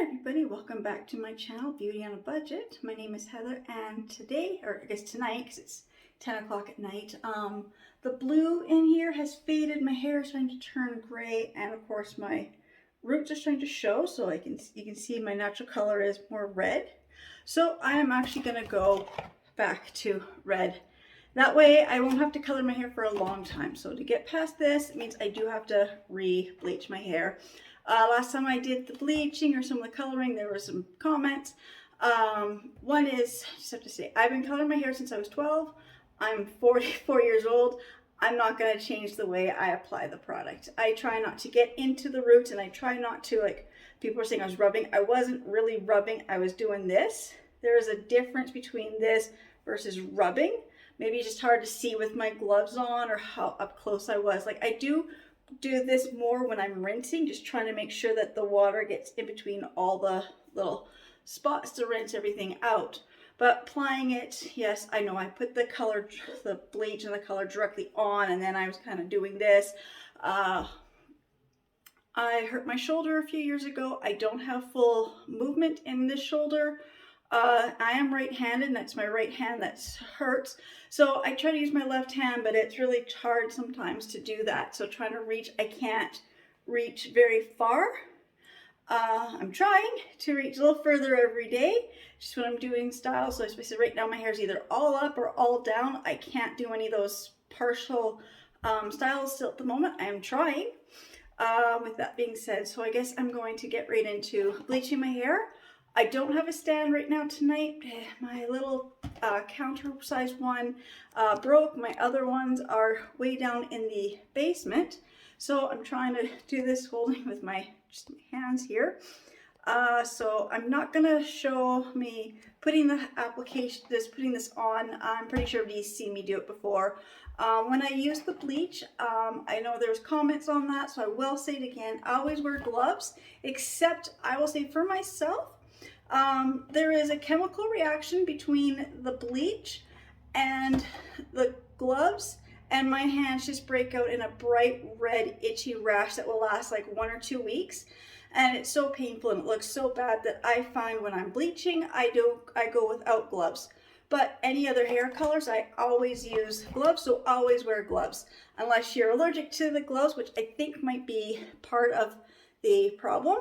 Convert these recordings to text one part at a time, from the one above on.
Hi everybody, welcome back to my channel, Beauty on a Budget. My name is Heather, and today, or I guess tonight, because it's 10 o'clock at night, the blue in here has faded, my hair is starting to turn gray, and of course my roots are starting to show, so you can see my natural color is more red. So I am actually going to go back to red. That way I won't have to color my hair for a long time. So to get past this, it means I do have to re-bleach my hair. Last time I did the bleaching or some of the coloring, there were some comments. One is, I just have to say, I've been coloring my hair since I was 12. I'm 44 years old. I'm not going to change the way I apply the product. I try not to get into the roots, and I try not to, like, people are saying I was rubbing. I wasn't really rubbing. I was doing this. There is a difference between this versus rubbing. Maybe it's just hard to see with my gloves on or how up close I was. Like, I do this more when I'm rinsing, just trying to make sure that the water gets in between all the little spots to rinse everything out. But applying it, yes, I know I put the color, the bleach and the color directly on, and then I was kind of doing this. I hurt my shoulder a few years ago. I don't have full movement in this shoulder. I am right-handed, and that's my right hand that hurts. So I try to use my left hand, but it's really hard sometimes to do that. So trying to reach, I can't reach very far. I'm trying to reach a little further every day, just when I'm doing style. So especially right now, my hair is either all up or all down. I can't do any of those partial styles still at the moment. I'm trying. With that being said, so I guess I'm going to get right into bleaching my hair. I don't have a stand right now tonight. My little counter size one broke. My other ones are way down in the basement. So I'm trying to do this holding with just my hands here. So I'm not gonna show me putting the application, putting this on. I'm pretty sure everybody's seen me do it before. When I use the bleach, I know there's comments on that, so I will say it again. I always wear gloves, except I will say for myself, there is a chemical reaction between the bleach and the gloves, and my hands just break out in a bright red itchy rash that will last like 1 or 2 weeks, and it's so painful and it looks so bad that I find when I'm bleaching I go without gloves. But any other hair colors, I always use gloves, so always wear gloves unless you're allergic to the gloves, which I think might be part of the problem.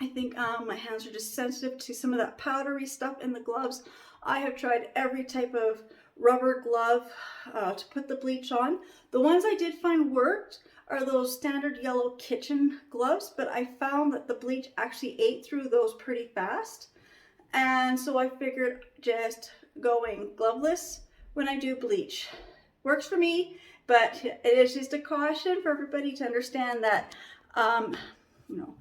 I think my hands are just sensitive to some of that powdery stuff in the gloves. I have tried every type of rubber glove to put the bleach on. The ones I did find worked are those standard yellow kitchen gloves, but I found that the bleach actually ate through those pretty fast. And so I figured just going gloveless when I do bleach works for me, but it is just a caution for everybody to understand that, you know,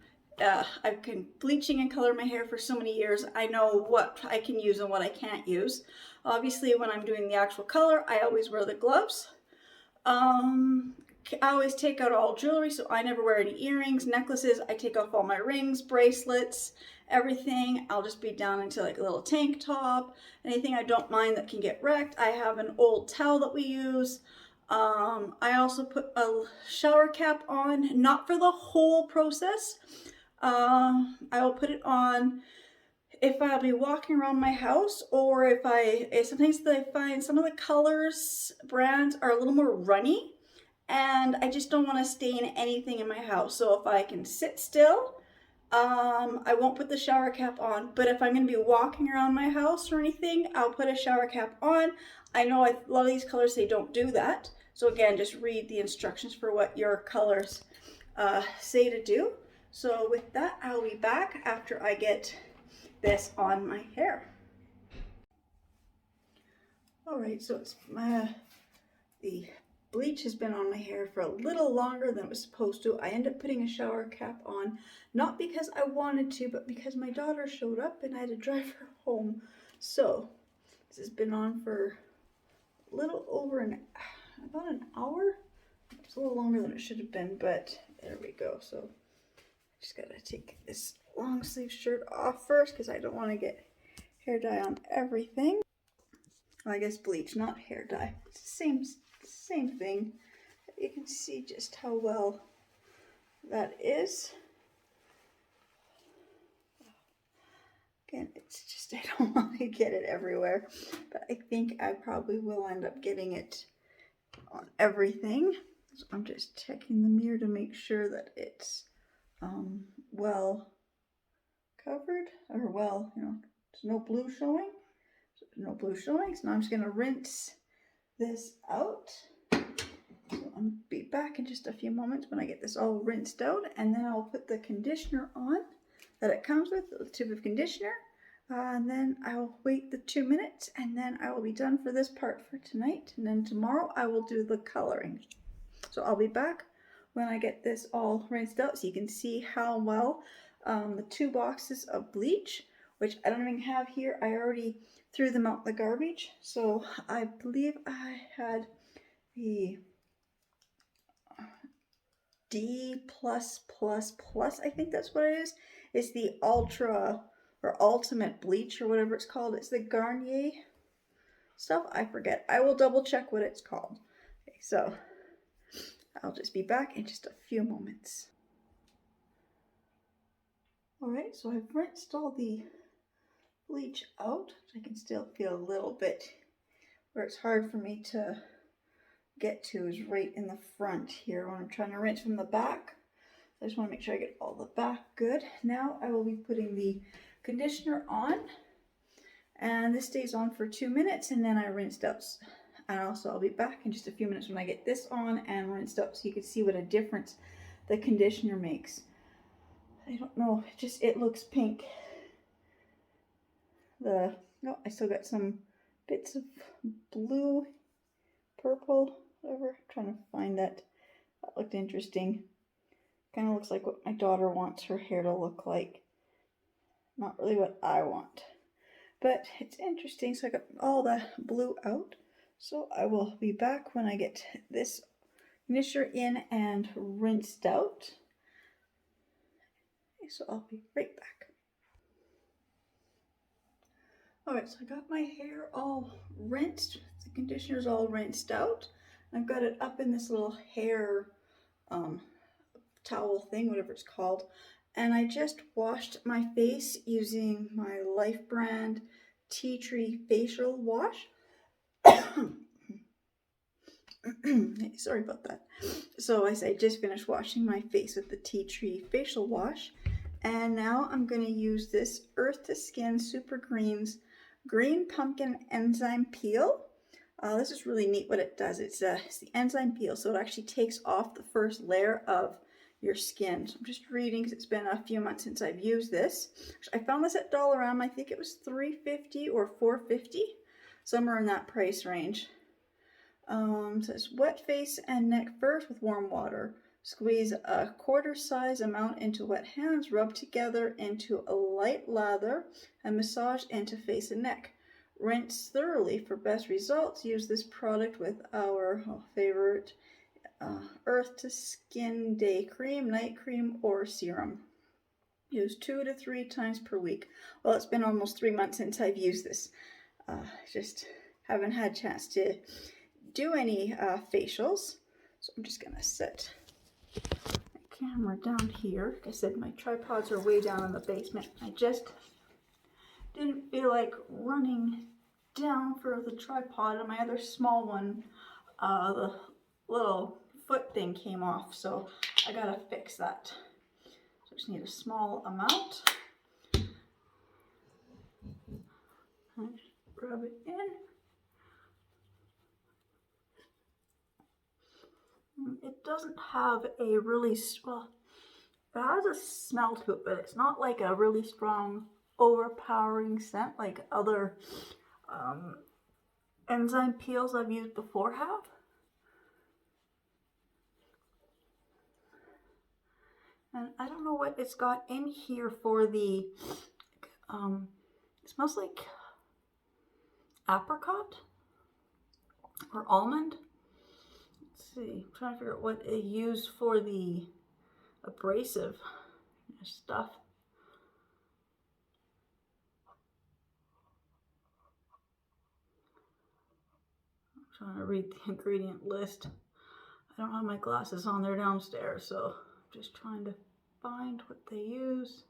I've been bleaching and coloring my hair for so many years. I know what I can use and what I can't use. Obviously, when I'm doing the actual color, I always wear the gloves. I always take out all jewelry, so I never wear any earrings, necklaces. I take off all my rings, bracelets, everything. I'll just be down into like a little tank top. Anything I don't mind that can get wrecked. I have an old towel that we use. I also put a shower cap on, not for the whole process. I will put it on if I'll be walking around my house, or if sometimes I find some of the colors, brands are a little more runny, and I just don't want to stain anything in my house. So if I can sit still, I won't put the shower cap on, but if I'm going to be walking around my house or anything, I'll put a shower cap on. I know a lot of these colors, they don't do that. So again, just read the instructions for what your colors say to do. So with that, I'll be back after I get this on my hair. All right, so it's the bleach has been on my hair for a little longer than it was supposed to. I ended up putting a shower cap on, not because I wanted to, but because my daughter showed up and I had to drive her home. So this has been on for a little over about an hour. It's a little longer than it should have been, but there we go. So just gotta take this long sleeve shirt off first because I don't want to get hair dye on everything. Well, I guess bleach, not hair dye. It's the same thing. You can see just how well that is. Again, it's just, I don't want to get it everywhere, but I think I probably will end up getting it on everything. So I'm just checking the mirror to make sure that it's well covered, or well, you know, there's no blue showing. No blue showing, so now I'm just going to rinse this out. So I'll be back in just a few moments when I get this all rinsed out, and then I'll put the conditioner on that it comes with, the tube of conditioner, and then I'll wait the 2 minutes, and then I will be done for this part for tonight, and then tomorrow I will do the coloring. So I'll be back when I get this all rinsed out so you can see how well the 2 boxes of bleach, which I don't even have here, I already threw them out in the garbage. So I believe I had the D+++, I think that's what it is. It's the Ultra or Ultimate Bleach or whatever it's called. It's the Garnier stuff. I forget. I will double check what it's called. Okay, so I'll just be back in just a few moments. Alright, so I've rinsed all the bleach out. I can still feel a little bit where it's hard for me to get to is right in the front here when I'm trying to rinse from the back. I just want to make sure I get all the back good. Now I will be putting the conditioner on, and this stays on for 2 minutes, and then I rinsed out. And also I'll be back in just a few minutes when I get this on and rinsed out so you can see what a difference the conditioner makes. I don't know, it looks pink. No, I still got some bits of blue, purple, whatever. I'm trying to find that. That looked interesting. Kind of looks like what my daughter wants her hair to look like. Not really what I want. But it's interesting. So I got all the blue out. So I will be back when I get this conditioner in and rinsed out. Okay, so I'll be right back. Alright, so I got my hair all rinsed. The conditioner's all rinsed out. I've got it up in this little hair towel thing, whatever it's called. And I just washed my face using my Life brand Tea Tree facial wash. Sorry about that. So I just finished washing my face with the Tea Tree facial wash. And now I'm going to use this Earth to Skin Super Greens Green Pumpkin Enzyme Peel. This is really neat what it does. It's the enzyme peel, so it actually takes off the first layer of your skin. So I'm just reading because it's been a few months since I've used this. I found this at Dollarama. I think it was $3.50 or $4.50, somewhere in that price range. It says wet face and neck first with warm water. Squeeze a quarter size amount into wet hands, rub together into a light lather, and massage into face and neck. Rinse thoroughly for best results. Use this product with our favorite Earth to Skin Day Cream, Night Cream, or Serum. Use 2 to 3 times per week. Well, it's been almost 3 months since I've used this. Just haven't had a chance to do any facials. So I'm just going to set my camera down here. Like I said, my tripods are way down in the basement. I just didn't feel like running down for the tripod, and my other small one, the little foot thing came off, so I gotta fix that. So I just need a small amount. And rub it in. It doesn't have a really, well, it has a smell to it, but it's not like a really strong, overpowering scent like other enzyme peels I've used before have. And I don't know what it's got in here for the, it smells like apricot or almond. Let's see, I'm trying to figure out what it used for the abrasive stuff. I'm trying to read the ingredient list. I don't have my glasses on, they're downstairs, so I'm just trying to find what they use.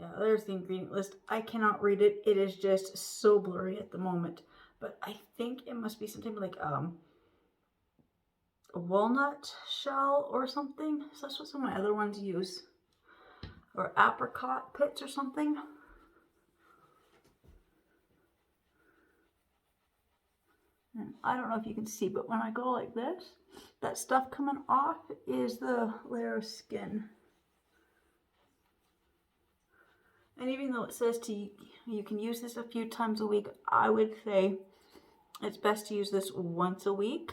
Yeah, there's the ingredient list. I cannot read it. It is just so blurry at the moment. But I think it must be something like a walnut shell or something. So that's what some of my other ones use. Or apricot pits or something. And I don't know if you can see, but when I go like this, that stuff coming off is the layer of skin. And even though it says you can use this a few times a week, I would say it's best to use this once a week.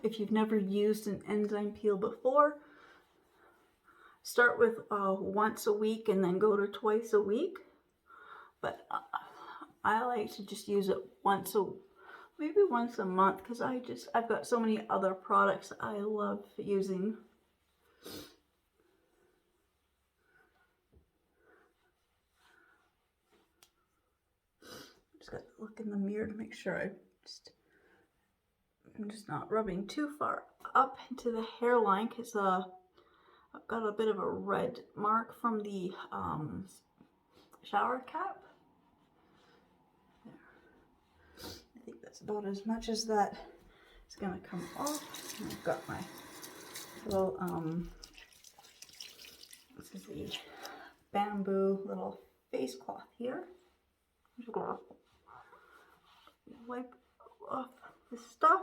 If you've never used an enzyme peel before, start with once a week and then go to twice a week. But I like to just use it maybe once a month, because I've got so many other products I love using. Just got to look in the mirror to make sure I'm just not rubbing too far up into the hairline, because I've got a bit of a red mark from the shower cap. There. I think that's about as much as that is going to come off. And I've got my little, this is the bamboo little face cloth here. I'm just going to wipe off this stuff.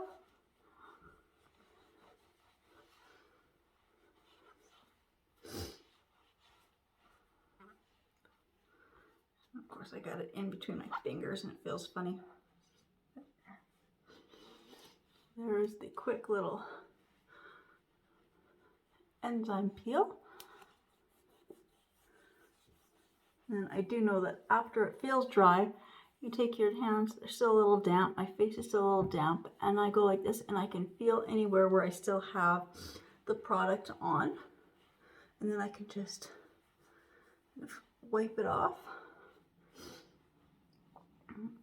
Of course, I got it in between my fingers and it feels funny. There's the quick little enzyme peel. And I do know that after it feels dry, you take your hands, they're still a little damp, my face is still a little damp, and I go like this and I can feel anywhere where I still have the product on. And then I can just wipe it off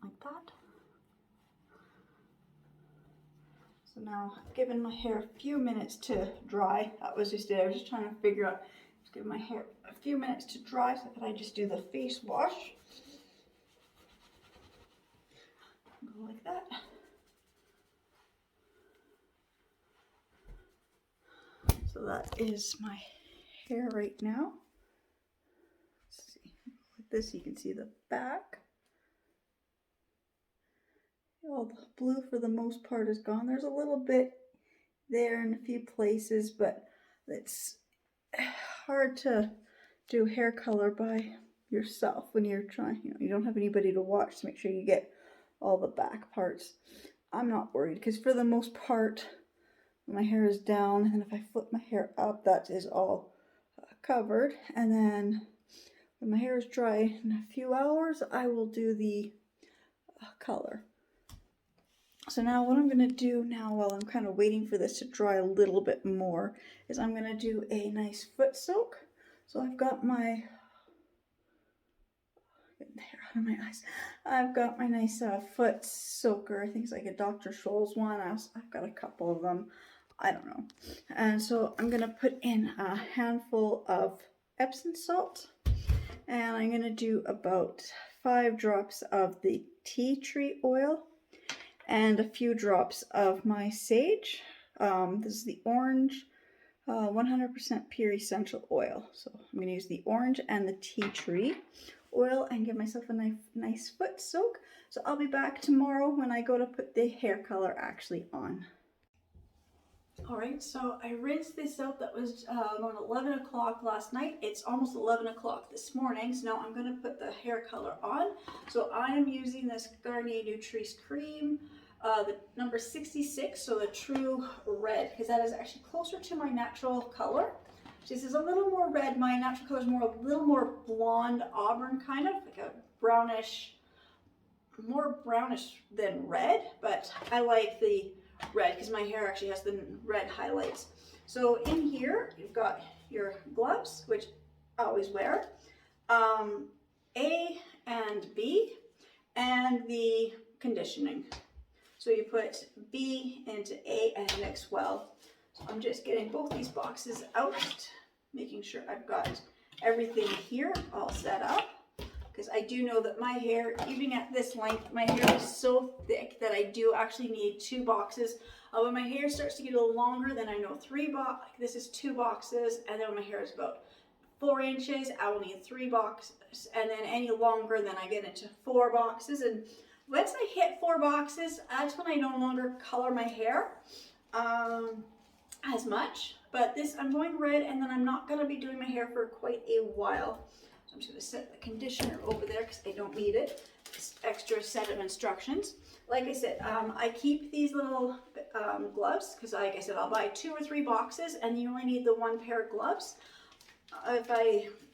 like that. So now I've given my hair a few minutes to dry. That was just it. I was just trying to figure out, just give my hair a few minutes to dry so that I just do the face wash. Go like that. So that is my hair right now. Let's see, like this you can see the back. All the blue for the most part is gone. There's a little bit there in a few places, but it's hard to do hair color by yourself when you're trying, you don't have anybody to watch to make sure you get all the back parts. I'm not worried, because for the most part, my hair is down, and if I flip my hair up, that is all covered. And then when my hair is dry in a few hours, I will do the color. So now what I'm going to do now, while I'm kind of waiting for this to dry a little bit more, is I'm going to do a nice foot soak. So I've got my, getting the hair out of my eyes. I've got my nice foot soaker. I think it's like a Dr. Scholl's one. I've got a couple of them. I don't know. And so I'm going to put in a handful of Epsom salt. And I'm going to do about 5 drops of the tea tree oil. And a few drops of my sage. This is the orange 100% pure essential oil. So I'm going to use the orange and the tea tree oil and give myself a nice foot soak. So I'll be back tomorrow when I go to put the hair color actually on. Alright, so I rinsed this out. That was around 11 o'clock last night. It's almost 11 o'clock this morning, so now I'm going to put the hair color on. So I am using this Garnier Nutrice cream, the number 66, so the true red, because that is actually closer to my natural color. This is a little more red. My natural color is a little more blonde auburn, kind of like a brownish, more brownish than red, but I like the red because my hair actually has the red highlights. So in here you've got your gloves, which I always wear, A and B, and the conditioning. So you put B into A and mix well. So I'm just getting both these boxes out making sure I've got everything here all set up. Because I do know that my hair, even at this length, my hair is so thick that I do actually need 2 boxes. When my hair starts to get a little longer, then I know 3 boxes. This is 2 boxes, and then when my hair is about 4 inches, I will need 3 boxes, and then any longer, then I get into 4 boxes. And once I hit 4 boxes, that's when I no longer color my hair as much. But this, I'm going red, and then I'm not going to be doing my hair for quite a while. I'm just going to set the conditioner over there because I don't need it. This extra set of instructions. Like I said, I keep these little gloves because, like I said, I'll buy 2 or 3 boxes and you only need the 1 pair of gloves.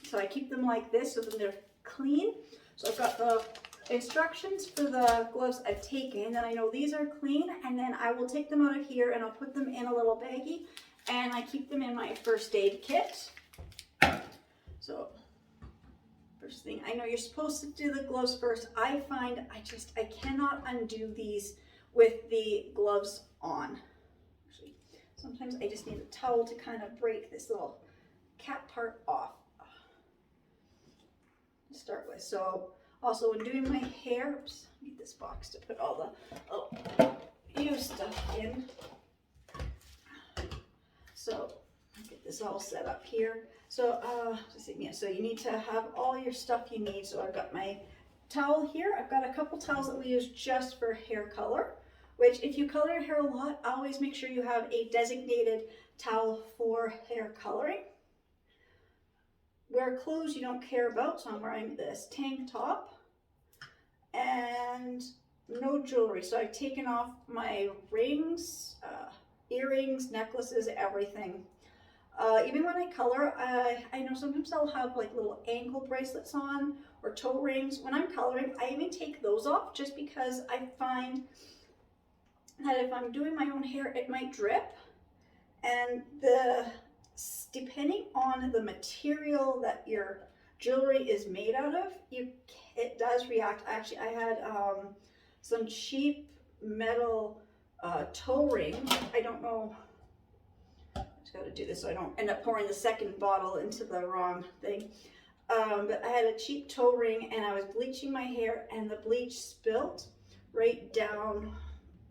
So I keep them like this so that they're clean. So I've got the instructions for the gloves I've taken, and I know these are clean, and then I will take them out of here and I'll put them in a little baggie, and I keep them in my first aid kit. So first thing, I know you're supposed to do the gloves first. I find I cannot undo these with the gloves on. Actually, sometimes I just need a towel to kind of break this little cap part off to start with. So also when doing my hair, oops, I need this box to put all the used stuff in. So I'll get this all set up here. So, so you need to have all your stuff you need. So I've got my towel here. I've got a couple towels that we use just for hair color, which if you color your hair a lot, always make sure you have a designated towel for hair coloring. Wear clothes you don't care about. So I'm wearing this tank top and no jewelry. So I've taken off my rings, earrings, necklaces, everything. Even when I color, I know sometimes I'll have like little ankle bracelets on or toe rings. When I'm coloring, I even take those off just because I find that if I'm doing my own hair, it might drip. And depending on the material that your jewelry is made out of, it does react. Actually, I had some cheap metal toe ring. I don't know. Got to do this so I don't end up pouring the second bottle into the wrong thing. But I had a cheap toe ring and I was bleaching my hair and the bleach spilt right down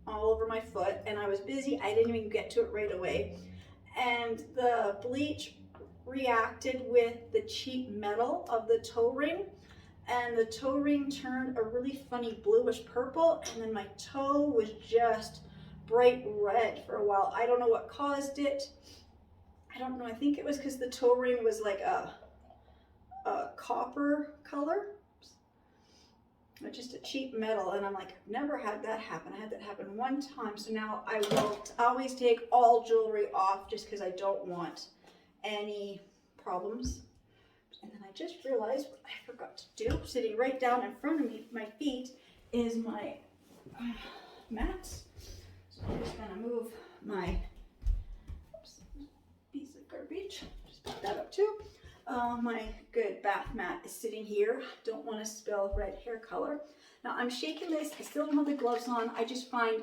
all over my foot, and I was busy. I didn't even get to it right away. And the bleach reacted with the cheap metal of the toe ring, and the toe ring turned a really funny bluish purple, and then my toe was just bright red for a while. I don't know what caused it. I don't know, I think it was because the toe ring was like a copper color, or just a cheap metal, and I'm like, I've never had that happen. I had that happen one time, so now I will always take all jewelry off just because I don't want any problems. And then I just realized what I forgot to do, sitting right down in front of me, my feet, is my mats. So I'm just gonna move my piece of garbage, just put that up too. My good bath mat is sitting here. Don't want to spill red hair color. Now I'm shaking this. I still don't have the gloves on. I just find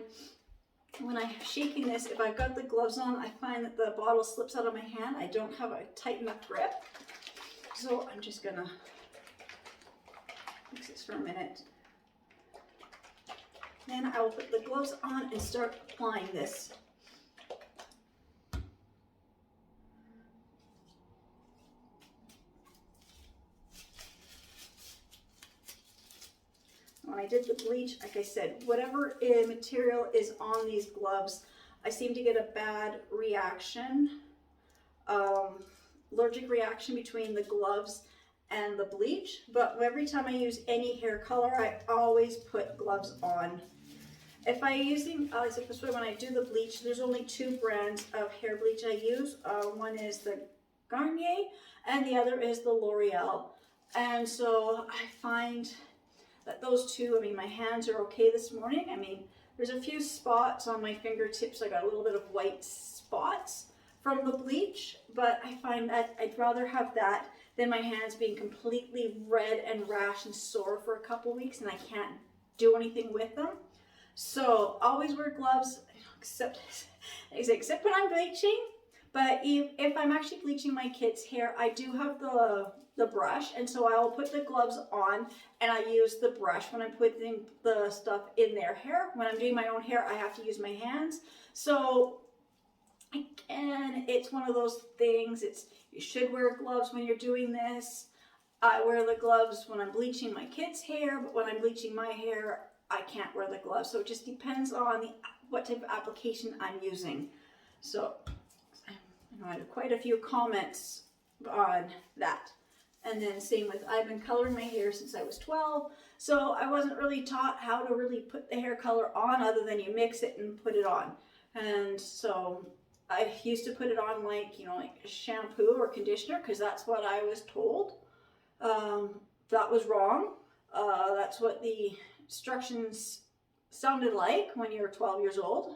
when I'm shaking this, if I've got the gloves on, I find that the bottle slips out of my hand. I don't have a tight enough grip. So I'm just gonna fix this for a minute. Then I will put the gloves on and start applying this. When I did the bleach, like I said, whatever material is on these gloves, I seem to get a bad reaction, allergic reaction between the gloves and the bleach. But every time I use any hair color, I always put gloves on. If I'm using, this way when I do the bleach, there's only 2 brands of hair bleach I use. One is the Garnier and the other is the L'Oreal. And so I find that those 2, I mean, my hands are okay this morning. I mean, there's a few spots on my fingertips. I got a little bit of white spots from the bleach, but I find that I'd rather have that than my hands being completely red and rash and sore for a couple weeks and I can't do anything with them. So always wear gloves, except when I'm bleaching. But if I'm actually bleaching my kids' hair, I do have the brush, and so I'll put the gloves on and I use the brush when I'm putting the stuff in their hair. When I'm doing my own hair, I have to use my hands. So again, it's one of those things, you should wear gloves when you're doing this. I wear the gloves when I'm bleaching my kids' hair, but when I'm bleaching my hair, I can't wear the gloves. So it just depends on what type of application I'm using. So I had quite a few comments on that. And then same with, I've been coloring my hair since I was 12, so I wasn't really taught how to really put the hair color on other than you mix it and put it on. And so I used to put it on like, like a shampoo or conditioner, because that's what I was told. That was wrong. That's what the instructions sounded like when you're 12 years old.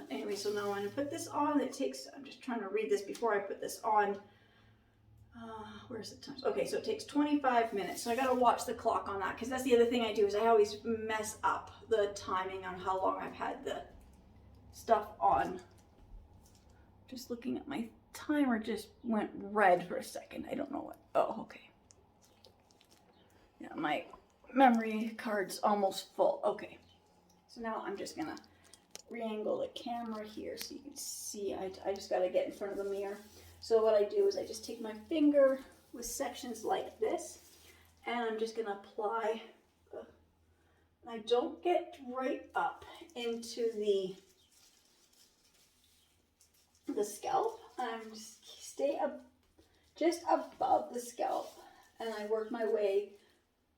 Anyway, so now I'm going to put this on. It takes, I'm just trying to read this before I put this on. Where's the time? Okay, so it takes 25 minutes. So I got to watch the clock on that, because that's the other thing I do, is I always mess up the timing on how long I've had the stuff on. Just looking at my timer, just went red for a second. I don't know what. Oh, okay. Yeah, my memory card's almost full. Okay. So now I'm just going to re-angle the camera here so you can see. I just got to get in front of the mirror. So what I do is I just take my finger with sections like this, and I'm just going to apply. I don't get right up into the scalp. I'm just stay up just above the scalp, and I work my way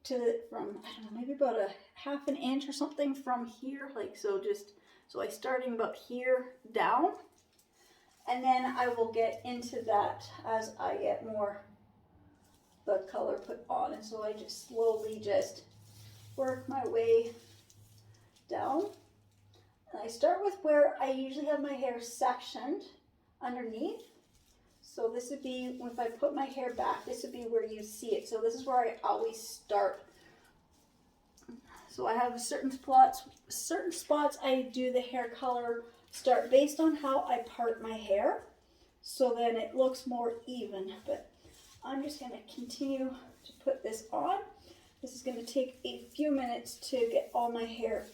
to from, I don't know, maybe about a half an inch or something from here, like so. So I starting about here down, and then I will get into that as I get more the color put on. And so I just slowly just work my way down. And I start with where I usually have my hair sectioned underneath. So this would be, if I put my hair back, this would be where you see it. So this is where I always start. So I have certain spots I do the hair color start based on how I part my hair, so then it looks more even. But I'm just going to continue to put this on. This is going to take a few minutes to get all my hair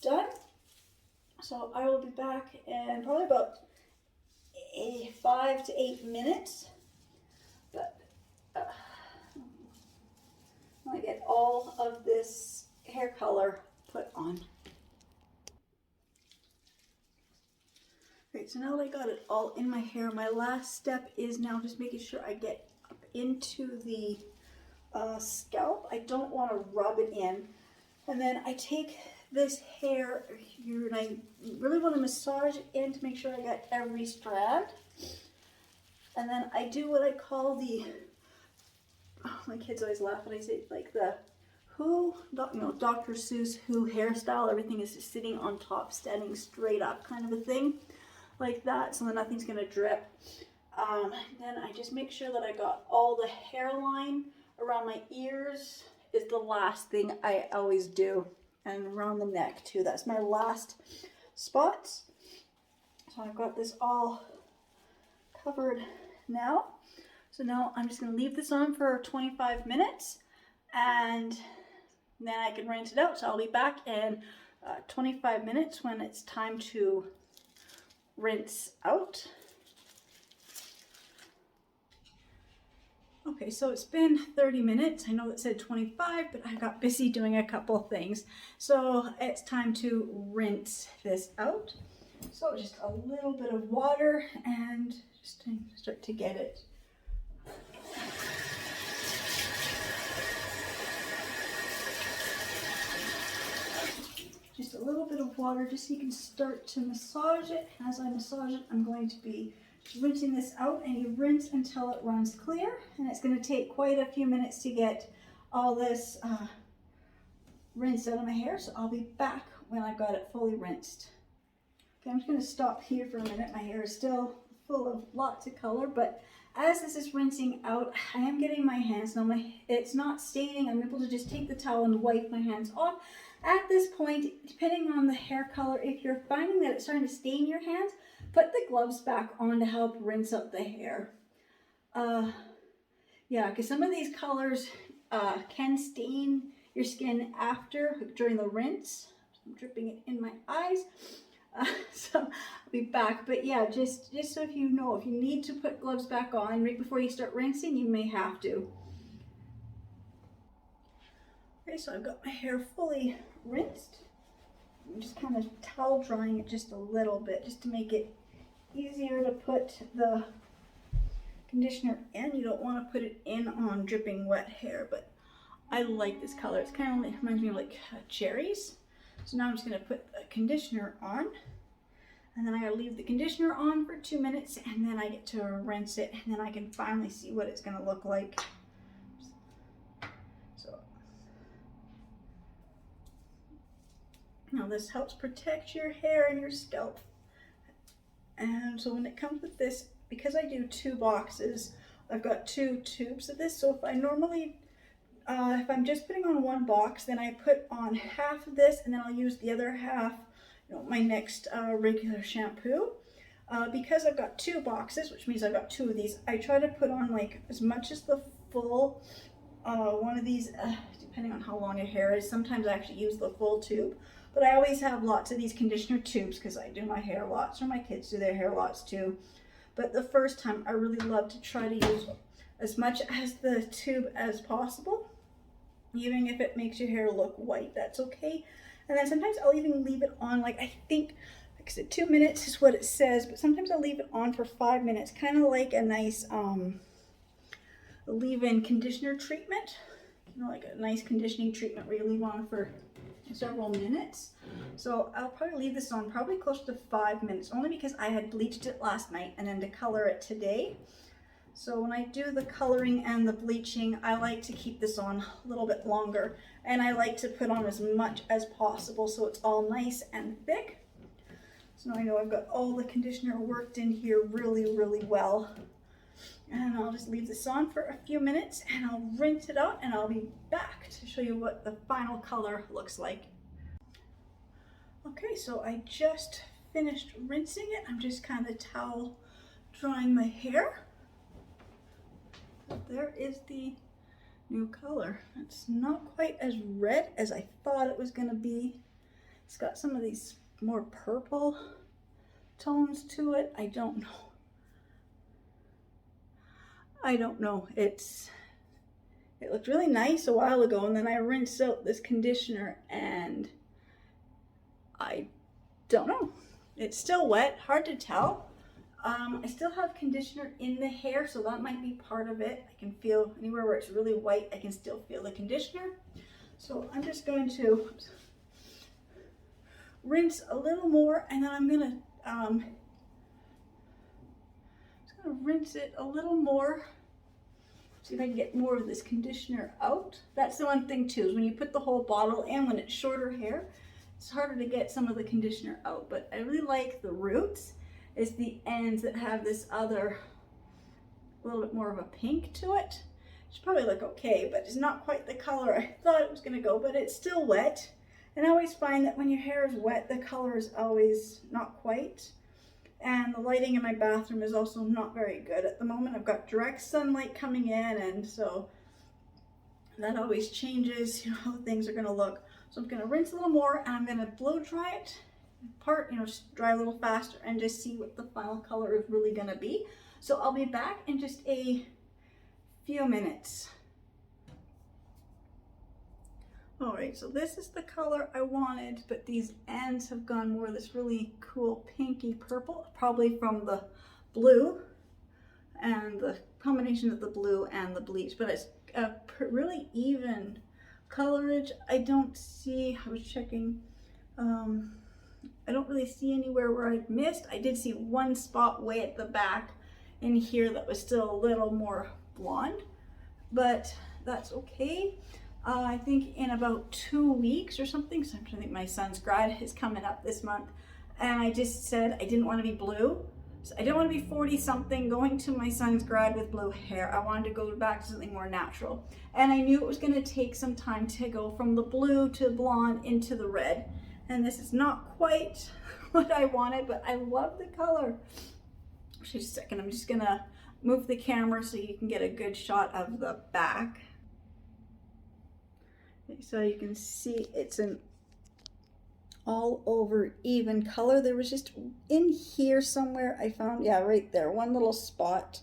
done. So I will be back in probably about 5 to 8 minutes. But I get all of this hair color put on. Great, so now that I got it all in my hair, my last step is now just making sure I get up into the scalp. I don't want to rub it in. And then I take this hair here and I really want to massage it in to make sure I got every strand. And then I do what I call the, my kids always laugh when I say like the Dr. Seuss Who hairstyle. Everything is just sitting on top, standing straight up kind of a thing, like that, so that nothing's going to drip. Then I just make sure that I got all the hairline around my ears is the last thing I always do, and around the neck too. That's my last spots. So I've got this all covered now. So now I'm just going to leave this on for 25 minutes and then I can rinse it out. So I'll be back in 25 minutes when it's time to rinse out. Okay, so it's been 30 minutes. I know it said 25, but I got busy doing a couple of things. So it's time to rinse this out. So just a little bit of water and just to start to get it. Just a little bit of water just so you can start to massage it. As I massage it, I'm going to be rinsing this out, and you rinse until it runs clear, and it's going to take quite a few minutes to get all this rinsed out of my hair. So I'll be back when I've got it fully rinsed. Okay, I'm just going to stop here for a minute. My hair is still full of lots of color, but as this is rinsing out, I am getting my hands. Now it's not staining. I'm able to just take the towel and wipe my hands off, At this point, depending on the hair color, if you're finding that it's starting to stain your hands, put the gloves back on to help rinse out the hair. Yeah, because some of these colors can stain your skin during the rinse. I'm dripping it in my eyes. So I'll be back. But yeah, just so if you know, if you need to put gloves back on right before you start rinsing, you may have to. Okay, so I've got my hair fully rinsed. I'm just kind of towel drying it just a little bit, just to make it easier to put the conditioner in. You don't want to put it in on dripping wet hair, but I like this color. It's kind of reminds me of like cherries. So now I'm just going to put the conditioner on, and then I gotta leave the conditioner on for 2 minutes, and then I get to rinse it, and then I can finally see what it's going to look like. So now this helps protect your hair and your scalp. And so when it comes with this, because I do 2 boxes, I've got 2 tubes of this. So if I normally, if I'm just putting on 1 box, then I put on half of this, and then I'll use the other half, you know, my next regular shampoo. Because I've got 2 boxes, which means I've got 2 of these, I try to put on like as much as the full one of these, depending on how long your hair is. Sometimes I actually use the full tube, but I always have lots of these conditioner tubes because I do my hair lots, or my kids do their hair lots too. But the first time I really love to try to use as much as the tube as possible. Even if it makes your hair look white, that's okay. And then sometimes I'll even leave it on, like I think, like I said, 2 minutes is what it says, but sometimes I'll leave it on for 5 minutes, kind of like a nice leave-in conditioner treatment. You know, like a nice conditioning treatment where you leave on for several minutes. So I'll probably leave this on probably close to 5 minutes, only because I had bleached it last night and then to color it today. So when I do the coloring and the bleaching, I like to keep this on a little bit longer, and I like to put on as much as possible so it's all nice and thick. So now I know I've got all the conditioner worked in here really, really well. And I'll just leave this on for a few minutes, and I'll rinse it out, and I'll be back to show you what the final color looks like. Okay, so I just finished rinsing it. I'm just kind of towel drying my hair. There is the new color. It's not quite as red as I thought it was going to be. It's got some of these more purple tones to it. I don't know. It looked really nice a while ago, and then I rinsed out this conditioner, and I don't know. It's still wet, hard to tell. I still have conditioner in the hair, so that might be part of it. I can feel anywhere where it's really white, I can still feel the conditioner. So I'm just going to rinse a little more, and then I'm gonna rinse it a little more. See if I can get more of this conditioner out. That's the one thing too, is when you put the whole bottle in, when it's shorter hair, it's harder to get some of the conditioner out. But I really like the roots. It's the ends that have this other, a little bit more of a pink to it. It should probably look okay, but it's not quite the color I thought it was gonna go, but it's still wet. And I always find that when your hair is wet, the color is always not quite. And the lighting in my bathroom is also not very good at the moment. I've got direct sunlight coming in, and so that always changes, you know, how things are gonna look. So I'm gonna rinse a little more, and I'm gonna blow dry it. Just dry a little faster and just see what the final color is really gonna be. So I'll be back in just a few minutes. All right, so this is the color I wanted, but these ends have gone more this really cool pinky purple, probably from the blue and the combination of the blue and the bleach, but it's a really even colorage. I don't see, I was checking, I don't really see anywhere where I missed. I did see one spot way at the back in here that was still a little more blonde, but that's okay. I think in about 2 weeks or something, so I'm trying to think, my son's grad is coming up this month, and I just said I didn't want to be blue, So I didn't want to be 40 something going to my son's grad with blue hair. I wanted to go back to something more natural. And I knew it was going to take some time to go from the blue to blonde into the red. And this is not quite what I wanted, but I love the color. Just a second, I'm just going to move the camera so you can get a good shot of the back. Okay, so you can see it's an all over even color. There was just in here somewhere I found, yeah, right there, one little spot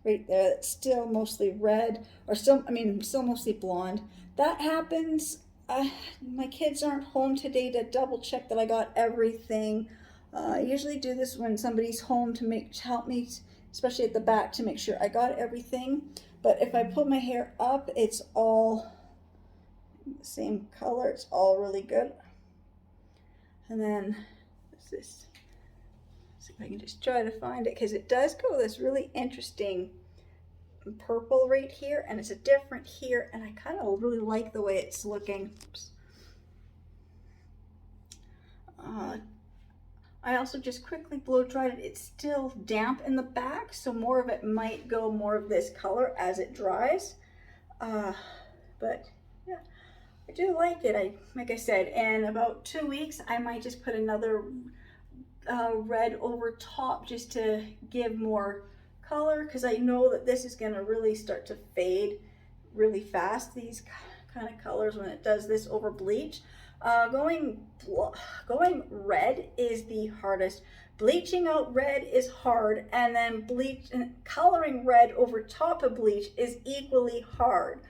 right there that's still mostly red, or still mostly blonde. That happens. My kids aren't home today to double check that I got everything. I usually do this when somebody's home to help me, especially at the back, to make sure I got everything. But if I pull my hair up, it's all the same color. It's all really good. And then what's this? See if I can just try to find it, because it does go this really interesting purple right here, and it's a different here, and I kind of really like the way it's looking. Oops. I also just quickly blow dried it. It's still damp in the back, so more of it might go more of this color as it dries. But yeah, I do like it. Like I said, in about 2 weeks, I might just put another red over top just to give more color, because I know that this is going to really start to fade really fast, these kind of colors, when it does this over bleach. Going red is the hardest. Bleaching out red is hard, and then coloring red over top of bleach is equally hard.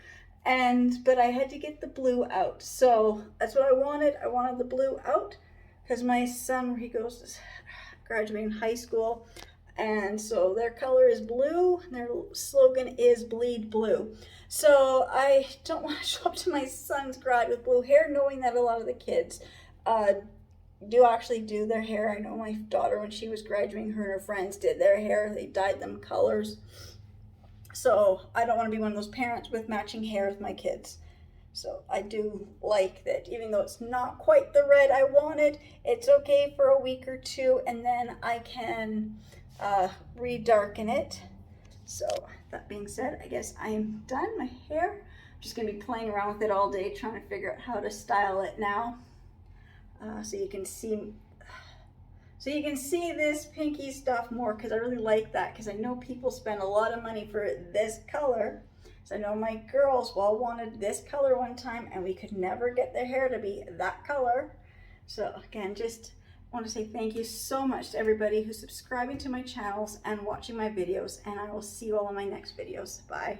But I had to get the blue out, so that's what I wanted. I wanted the blue out because my son, where he goes to graduating high school, and so their color is blue, and their slogan is bleed blue. So I don't want to show up to my son's grad with blue hair, knowing that a lot of the kids do actually do their hair. I know my daughter, when she was graduating, her and her friends did their hair. They dyed them colors. So I don't want to be one of those parents with matching hair with my kids. So I do like that, even though it's not quite the red I wanted, it's okay for a week or two, and then I can redarken it. So that being said, I guess I'm done. My hair, I'm just going to be playing around with it all day, trying to figure out how to style it now. So you can see this pinky stuff more, because I really like that, because I know people spend a lot of money for this color. So I know my girls all wanted this color one time, and we could never get their hair to be that color. So again, just want to say thank you so much to everybody who's subscribing to my channels and watching my videos, and I will see you all in my next videos. Bye.